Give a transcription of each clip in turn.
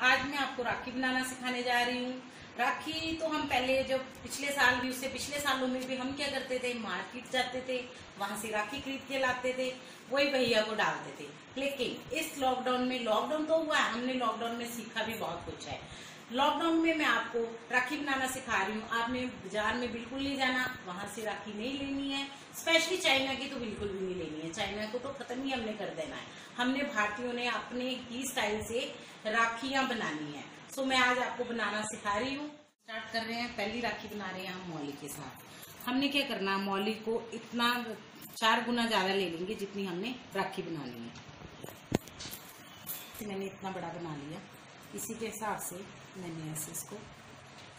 आज मैं आपको राखी बनाना सिखाने जा रही हूँ। राखी तो हम पहले जब पिछले साल भी, उससे पिछले सालों में भी हम क्या करते थे, मार्केट जाते थे, वहां से राखी खरीद के लाते थे, वही भैया को डालते थे। लेकिन इस लॉकडाउन में, लॉकडाउन तो हुआ है, हमने लॉकडाउन में सीखा भी बहुत कुछ है। लॉकडाउन में मैं आपको राखी बनाना सिखा रही हूँ। आपने बाजार में बिल्कुल नहीं जाना, वहां से राखी नहीं लेनी है। स्पेशली चाइना की तो बिल्कुल भी नहीं लेनी है, चाइना को तो खत्म ही हमने कर देना है। हमने भारतीयों ने अपने ही स्टाइल से राखियां बनानी है। सो मैं आज आपको बनाना सिखा रही हूँ। स्टार्ट कर रहे हैं। पहली राखी बना रहे हैं हम मौली के साथ। हमने क्या करना, मौली को इतना 4 गुना ज्यादा ले लेंगे जितनी हमने राखी बनानी है। तो मैंने इतना बड़ा बना लिया, इसी के हिसाब से मैंने ऐसे इसको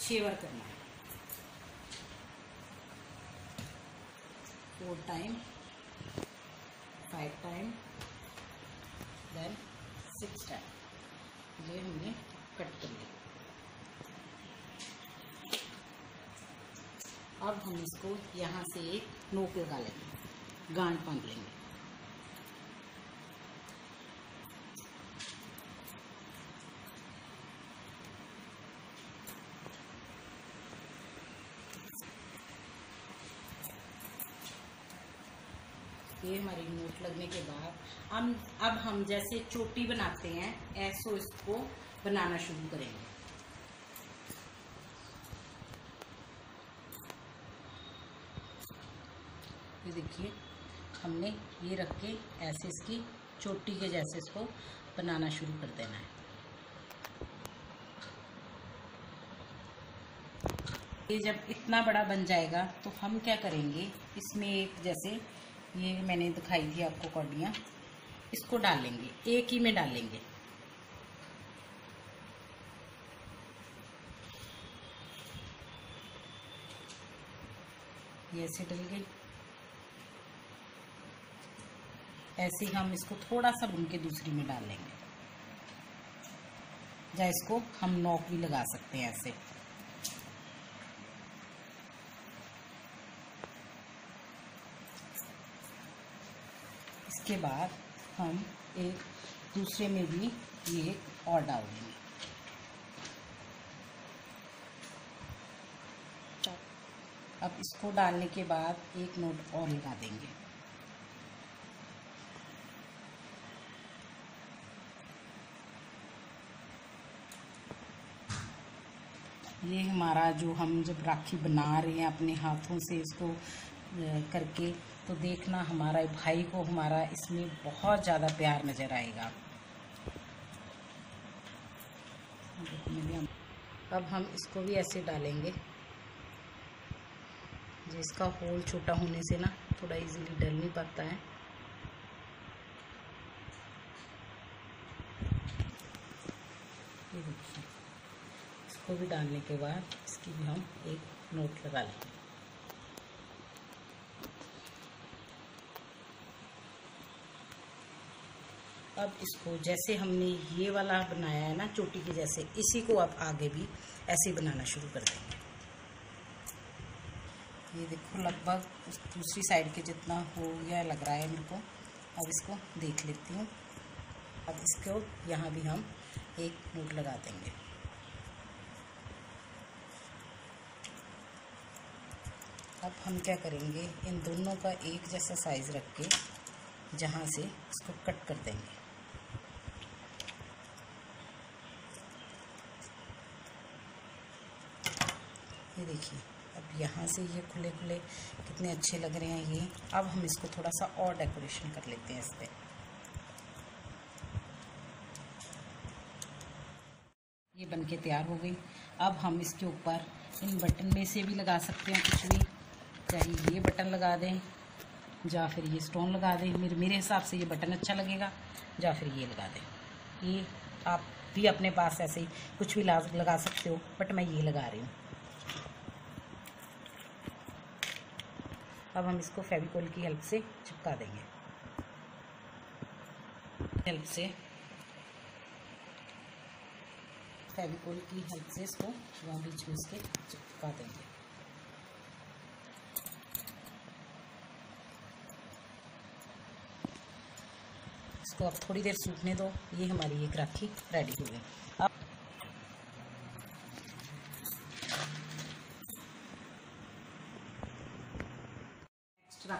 शेवर करना है। 4 टाइम, 5 टाइम, देन 6 टाइम ये हमने कट कर लिया। अब हम इसको यहाँ से एक नोक लगा लेंगे, गांठ बांध लेंगे। ये हमारी नोट लगने के बाद अब हम जैसे चोटी बनाते हैं, ऐसो इसको बनाना शुरू करेंगे। ये देखिए, हमने ये रख के ऐसे इसकी चोटी के जैसे इसको बनाना शुरू कर देना है। ये जब इतना बड़ा बन जाएगा तो हम क्या करेंगे, इसमें एक जैसे ये मैंने दिखाई थी आपको कौड़ियाँ, इसको डालेंगे, एक ही में डालेंगे। ये ऐसे डल गई। ऐसे ही हम इसको थोड़ा सा बुन के दूसरी में डाल लेंगे। या इसको हम नॉक भी लगा सकते हैं ऐसे। इसके बाद हम एक दूसरे में भी ये और डाल देंगे। अब इसको डालने के बाद एक नोट और लगा देंगे। ये हमारा जो हम जब राखी बना रहे हैं अपने हाथों से इसको करके, तो देखना हमारा भाई को हमारा इसमें बहुत ज़्यादा प्यार नज़र आएगा। अब हम इसको भी ऐसे डालेंगे। जिसका होल छोटा होने से ना थोड़ा इजीली डल नहीं पाता है। ये देखिए, इसको भी डालने के बाद इसकी भी हम एक नोट लगा लेंगे। अब इसको जैसे हमने ये वाला बनाया है ना चोटी के जैसे, इसी को आप आगे भी ऐसे ही बनाना शुरू कर देंगे। ये देखो, लगभग दूसरी साइड के जितना हो गया लग रहा है मेरे को। अब इसको देख लेती हूँ। अब इसको यहाँ भी हम एक नोट लगा देंगे। अब हम क्या करेंगे, इन दोनों का एक जैसा साइज रख के जहाँ से इसको कट कर देंगे। ये देखिए, अब यहाँ से ये खुले खुले कितने अच्छे लग रहे हैं ये। अब हम इसको थोड़ा सा और डेकोरेशन कर लेते हैं इस पे। ये बनके तैयार हो गई। अब हम इसके ऊपर इन बटन में से भी लगा सकते हैं कुछ भी, चाहे ये बटन लगा दें या फिर ये स्टोन लगा दें। मेरे हिसाब से ये बटन अच्छा लगेगा, या फिर ये लगा दें। ये आप भी अपने पास ऐसे ही कुछ भी लगा सकते हो, बट मैं ये लगा रही हूँ। अब हम इसको फेविकोल की हेल्प से चिपका देंगे। फेविकोल की हेल्प से इसको वहाँ बीच में इसके चिपका देंगे। इसको अब थोड़ी देर सूखने दो। ये हमारी एक राखी रेडी हो गई। अब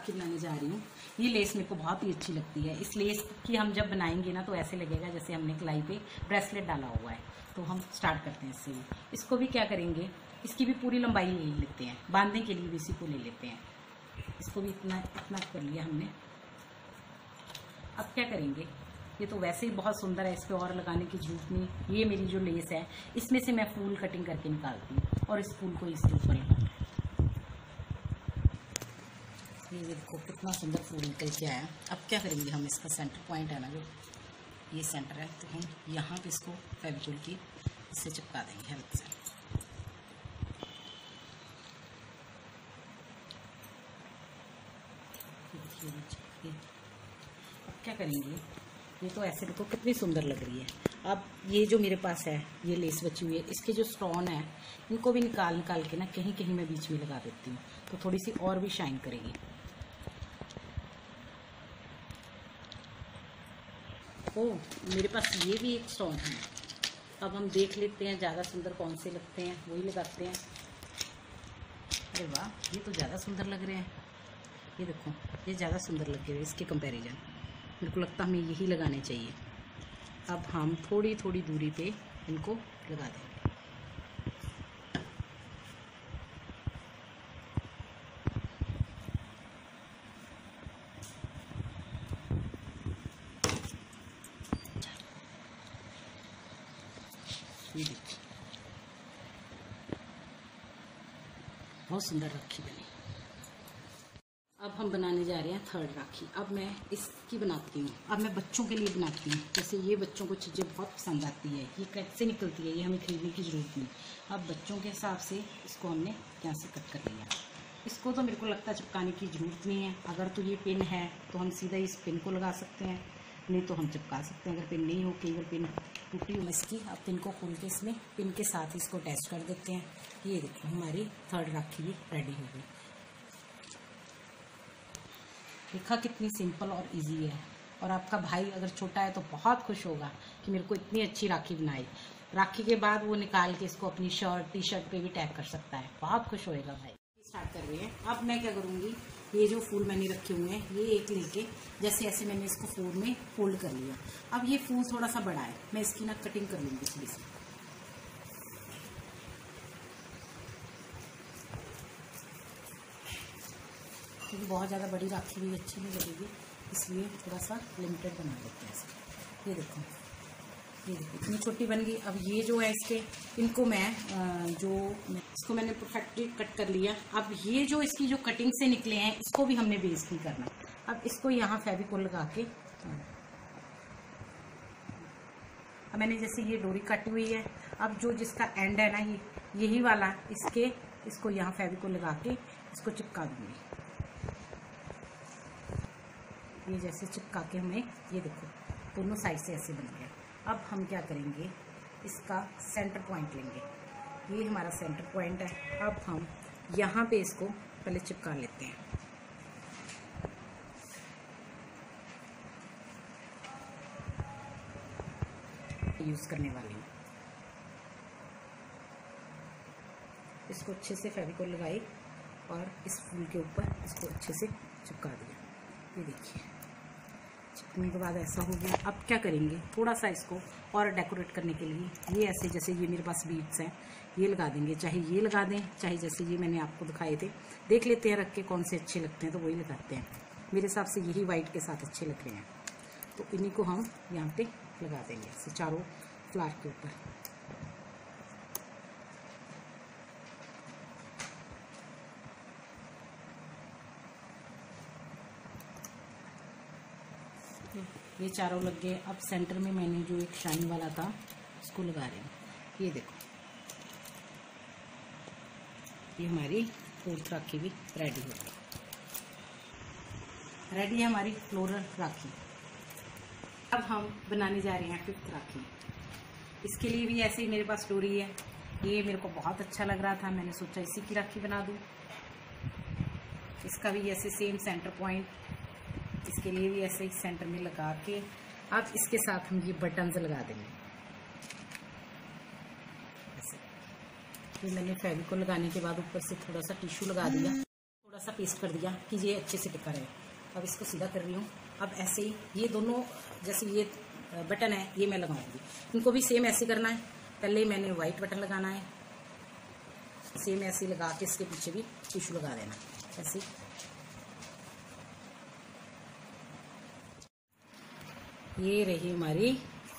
राखी बनाने जा रही हूँ। ये लेस मेरे को बहुत ही अच्छी लगती है। इस लेस की हम जब बनाएंगे ना तो ऐसे लगेगा जैसे हमने कलाई पे ब्रेसलेट डाला हुआ है। तो हम स्टार्ट करते हैं इससे भी। इसको भी क्या करेंगे, इसकी भी पूरी लंबाई ले लेते हैं, बांधने के लिए भी इसी को ले लेते हैं। इसको भी इतना कर लिया हमने। अब क्या करेंगे, ये तो वैसे ही बहुत सुंदर है, इस पर और लगाने की जरूरत नहीं। ये मेरी जो लेस है इसमें से मैं फूल कटिंग करके निकालती हूँ और इस फूल को इसके ऊपर लगाना है। ये देखो कितना सुंदर फूल निकल के आया। अब क्या करेंगे, हम इसका सेंटर पॉइंट है ना, जो ये सेंटर है, तो हम यहाँ पे इसको फेविकोल की इससे चिपका देंगे हेल्प से। अब क्या करेंगे, ये तो ऐसे देखो कितनी सुंदर लग रही है। अब ये जो मेरे पास है ये लेस बची हुई है, इसके जो स्टोन है इनको भी निकाल के ना कहीं कहीं मैं बीच में लगा देती हूँ, तो थोड़ी सी और भी शाइन करेगी। ओ मेरे पास ये भी एक स्टोन है। अब हम देख लेते हैं ज़्यादा सुंदर कौन से लगते हैं, वही लगाते हैं। अरे वाह, ये तो ज़्यादा सुंदर लग रहे हैं। ये देखो ये ज़्यादा सुंदर लग रहे हैं इसके कंपैरिजन। मेरे को लगता है हमें यही लगाने चाहिए। अब हम थोड़ी थोड़ी दूरी पे इनको लगा देंगे। ये देखिए बहुत सुंदर राखी बनी। अब हम बनाने जा रहे हैं थर्ड राखी। अब मैं इसकी बनाती हूँ। अब मैं बच्चों के लिए बनाती हूँ। जैसे ये बच्चों को चीज़ें बहुत पसंद आती है, ये कैसे निकलती है, ये हमें खरीदने की ज़रूरत नहीं। अब बच्चों के हिसाब से इसको हमने यहाँ से कट कर लिया। इसको तो मेरे को लगता है चिपकाने की ज़रूरत नहीं है। अगर तो ये पिन है तो हम सीधा इस पिन को लगा सकते हैं, नहीं तो हम चिपका सकते हैं। अगर पिन नहीं हो, केवल पिन टूटी हुई इसकी, अब पिन को खोल के इसमें पिन के साथ इसको अटैच कर देते हैं। ये देखो हमारी थर्ड राखी भी रेडी हो गई। देखा कितनी सिंपल और इजी है। और आपका भाई अगर छोटा है तो बहुत खुश होगा कि मेरे को इतनी अच्छी राखी बनाई। राखी के बाद वो निकाल के इसको अपनी शर्ट टी शर्ट पे भी टैग कर सकता है, बहुत खुश होएगा भाई। स्टार्ट कर रहे हैं। अब मैं क्या करूँगी, ये जो फूल मैंने रखे हुए हैं ये एक लेके जैसे ऐसे मैंने इसको फोर में फोल्ड कर लिया। अब ये फूल थोड़ा सा बड़ा है, मैं इसकी ना कटिंग कर लूँगी थोड़ी सी। क्योंकि बहुत ज़्यादा बड़ी राखी भी अच्छी नहीं लगेगी, इसलिए थोड़ा सा लिमिटेड बना देते हैं इसको। ये देखो इतनी छोटी बन गई। अब ये जो है इसके इनको मैं इसको मैंने परफेक्टली कट कर लिया। अब ये जो इसकी जो कटिंग से निकले हैं इसको भी हमने वेस्ट नहीं करना। अब इसको यहाँ फेविकोल लगा के, अब मैंने जैसे ये डोरी कटी हुई है, अब जो जिसका एंड है ना यही वाला इसको यहाँ फेविकोल लगा के इसको चिपका दूंगी। ये जैसे चिपका के हमें ये देखो दोनों साइड से ऐसे बन गया। अब हम क्या करेंगे, इसका सेंटर पॉइंट लेंगे। ये हमारा सेंटर पॉइंट है। अब हम यहाँ पे इसको पहले चिपका लेते हैं। यूज करने वाली हूँ। इसको अच्छे से फेविकोल लगाई और इस फूल के ऊपर इसको अच्छे से चिपका दिया। ये देखिए चिपकने के बाद ऐसा हो गया। अब क्या करेंगे, थोड़ा सा इसको और डेकोरेट करने के लिए ये ऐसे जैसे ये मेरे पास बीड्स हैं ये लगा देंगे। चाहे ये लगा दें, चाहे जैसे ये मैंने आपको दिखाए थे, देख लेते हैं रख के कौन से अच्छे लगते हैं तो वही लगाते हैं। मेरे हिसाब से यही वाइट के साथ अच्छे लग रहे हैं, तो इन्हीं को हम यहाँ पे लगा देंगे ऐसे चारों फ्लावर के ऊपर। ये चारों लग गए। अब सेंटर में मैंने जो एक शाइन वाला था उसको लगा रही हूँ। ये देखो ये हमारी फोर्थ राखी भी रेडी हो गई। रेडी है हमारी फ्लोरल राखी। अब हम बनाने जा रहे हैं फिफ्थ राखी। इसके लिए भी ऐसे ही मेरे पास डोरी है। ये मेरे को बहुत अच्छा लग रहा था, मैंने सोचा इसी की राखी बना दूँ। इसका भी ऐसे सेम सेंटर पॉइंट, इसके लिए भी ऐसे ही सेंटर में लगा के अब इसके साथ हम ये बटन्स लगा देंगे। ऐसे फिर मैंने फेविकोल लगाने के बाद ऊपर से थोड़ा सा टिश्यू लगा दिया, थोड़ा सा पेस्ट कर दिया कि ये अच्छे से टिका रहे। अब इसको सीधा कर रही हूँ। अब ऐसे ही ये दोनों जैसे ये बटन है ये मैं लगाऊंगी, इनको भी सेम ऐसे करना है। पहले मैंने वाइट बटन लगाना है, सेम ऐसे लगा के इसके पीछे भी टिश्यू लगा देना ऐसे। ये रही हमारी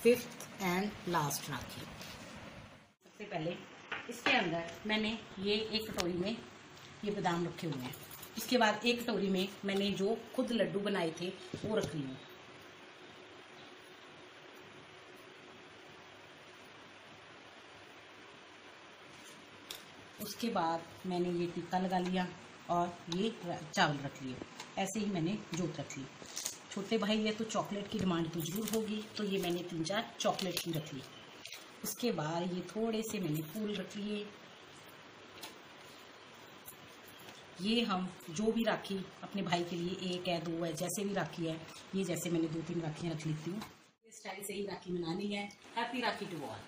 5th एंड लास्ट राखी। सबसे पहले इसके अंदर मैंने ये एक कटोरी में ये बादाम रखे हुए हैं। इसके बाद एक कटोरी में मैंने जो खुद लड्डू बनाए थे वो रख रही हूँ। उसके बाद मैंने ये टीका लगा लिया और ये चावल रख लिए। ऐसे ही मैंने जोत रख ली। छोटे भाई है तो चॉकलेट की डिमांड तो जरूर होगी, तो ये मैंने 3-4 चॉकलेट की रख ली। उसके बाद ये थोड़े से मैंने फूल रख लिए। ये हम जो भी राखी अपने भाई के लिए 1 है 2 है जैसे भी राखी है, ये जैसे मैंने 2-3 राखियाँ रख लेती हूँ। इस स्टाइल से ही राखी मनानी है। Happy Rakhi to all.